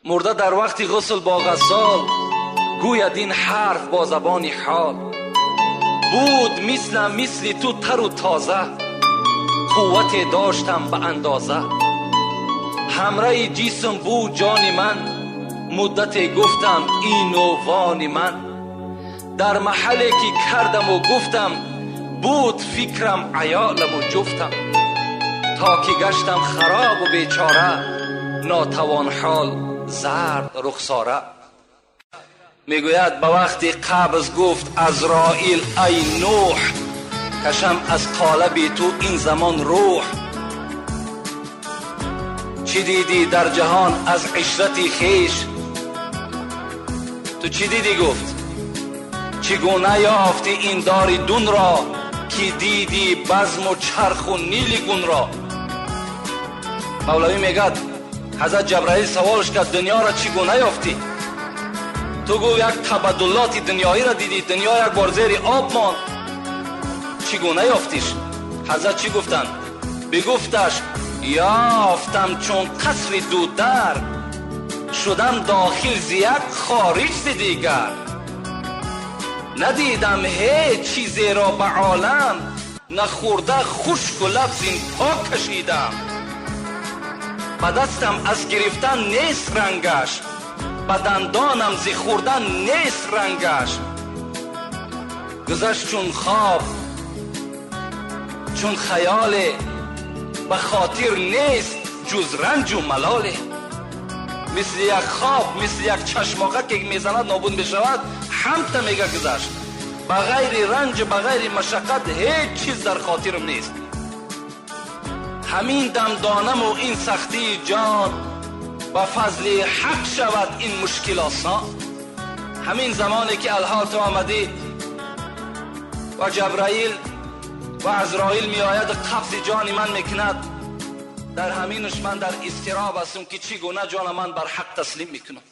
مرده در وقت غسل با غسال گوید این حرف با زبان حال. بود مثل تو تر و تازه، قوت داشتم به اندازه. همراه جسم بود جان من، مدت گفتم این و وان من. در محلی که کردم و گفتم بود فکرم عیالم و جفتم. تا که گشتم خراب و بیچاره، ناتوان حال زرد رخساره. میگوید به وقت قبض گفت عزرائیل ای نوح، کشم از قالب تو این زمان روح. چی دیدی در جهان از عشرت خیش؟ تو چی دیدی گفت؟ چگونه یافتی این دار دون را، که دیدی بزم و چرخ و نیل گون را. مولوی میگد حضرت جبرائیل سوالش کرد دنیا را چگونه یافتی؟ تو گو یک تبدلات دنیایی را دیدی، دنیا یک بار زیر آب ماند، چگونه یافتیش؟ حضرت چی گفتند؟ بگفتش یافتم چون قصر دودر، شدم داخل ز یک خارج ز دیگر. ندیدم هیچ چیزی را به عالم، نخورده خشک و لب زین پا کشیدم. به دستم از گرفتن نیست رنگش، به دندانم ز خوردن نیست رنگش. گذشت چون خواب چون خیاله، به خاطر نیست جز رنج و ملاله. مثل یک خواب، مثل یک چشماقه که میزند نابود میشود، همتا میگه گذشت. بغیر رنج، بغیر مشقت هیچ چیز در خاطرم نیست. همین دم دانم و این سختی جان، با فضل حق شود این مشکل آسان. همین زمانی که الحال تو آمدی و جبرائیل و عزرائیل می آید قبض جان من میکند، در همینش من در اضطراب هستم که چگونه جان من بر حق تسلیم میکنم.